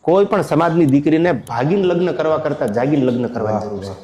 કોઈ પણ સમાજની દીકરીને ભાગીને લગ્ન કરવા કરતા જાગીને લગ્ન કરવાની જરૂર છે.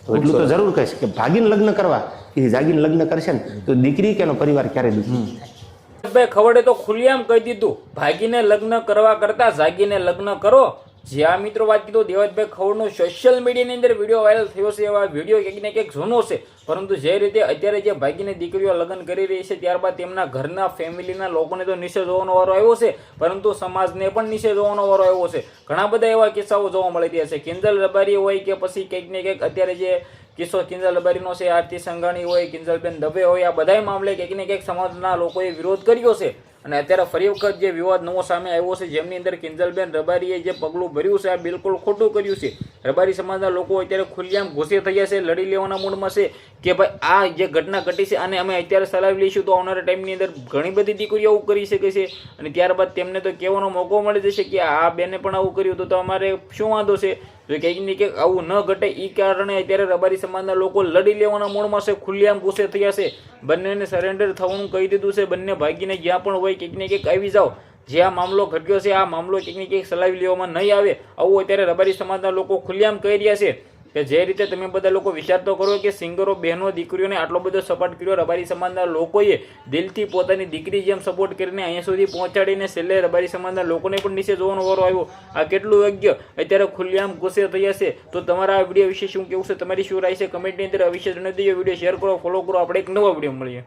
તો એટલું તો જરૂર કહીશ કે ભાગીને લગ્ન કરવા, એ જાગીને લગ્ન કરશે ને તો દીકરી કે એનો પરિવાર ક્યારે દુઃખી થાય. ભાઈ ખવડે તો ખુલ્લેઆમ કહી દીધું, ભાગીને લગ્ન કરવા કરતા જાગીને લગ્ન કરો. જ્યાં મિત્રો વાત કીધું દેવતભાઈ ખવડનો સોશિયલ મીડિયાની અંદર વિડીયો વાયરલ થયો છે. એવા વિડીયો ક્યાંક ને ક્યાંક જૂનો છે, પરંતુ જે રીતે અત્યારે જે ભાગીને દીકરીઓ લગ્ન કરી રહી છે, ત્યારબાદ તેમના ઘરના ફેમિલીના લોકોને તો નીચે જોવાનો વારો આવ્યો છે, પરંતુ સમાજને પણ નીચે જોવાનો વારો આવ્યો છે. ઘણા બધા એવા કિસ્સાઓ જોવા મળી રહ્યા છે. કિંજલ રબારી હોય કે પછી કંઈક ને કંઈક અત્યારે જે કિસ્સો કિંજલ રબારીનો છે, આરતી સંઘાણી હોય, કિંજલબેન દવે હોય, આ બધા મામલે કંઈક ને કંઈક સમાજના લોકોએ વિરોધ કર્યો છે. અને અત્યારે ફરી વખત જે વિવાદ નવો સામે આવ્યો છે, જેમની અંદર કિંજલબેન રબારીએ જે પગલું ભર્યું છે, આ બિલકુલ ખોટું કર્યું છે. રબારી સમાજના લોકો અત્યારે ખુલ્લેઆમ ગુસ્સે થયા છે, લડી લેવાના મૂડમાં છે કે ભાઈ આ જે ઘટના ઘટી છે આને અમે અત્યારે ચલાવી લઈશું તો આવનારા ટાઈમની અંદર ઘણી બધી દીકરીઓ આવું કરી શકે છે. અને ત્યારબાદ તેમને તો કહેવાનો મોકો મળી જશે કે આ બેને પણ આવું કર્યું તો અમારે શું વાંધો છે. જો કંઈક ને કંઈક આવું ન ઘટે એ કારણે અત્યારે રબારી સમાજના લોકો લડી લેવાના મૂડમાં છે, ખુલ્લેઆમ ગુસ્સે થયા છે. બંનેને સરેન્ડર થવાનું કહી દીધું છે. બંને ભાગીને જ્યાં પણ હોય કંઈક ને કંઈક આવી જાઓ. જે આ મામલો ઘટ્યો છે, આ મામલો કંઈક ને કંઈક ચલાવી લેવામાં નહીં આવે, આવું અત્યારે રબારી સમાજના લોકો ખુલ્લેઆમ કહી રહ્યા છે. કે જે રીતે તમે બધા લોકો વિચાર તો કરો કે સિંગરો, બહેનો, દીકરીઓને આટલો બધો સપોર્ટ કર્યો રબારી સમાજના લોકોએ, દિલથી પોતાની દીકરી જેમ સપોર્ટ કરીને અહીંયા સુધી પહોંચાડીને છેલ્લે રબારી સમાજના લોકોને પણ નીચે જોવાનો વારો આવ્યો. આ કેટલું યોગ્ય? અત્યારે ખુલ્લેઆમ ગુસ્સે થયા છે. તો તમારા આ વિડીયો વિશે શું કેવું છે, તમારી શું રાય છે, કમેન્ટની અંદર અવિશે જણાવી દેજો. વિડીયો શેર કરો, ફોલો કરો. આપણે એક નવા વિડીયો મળીએ.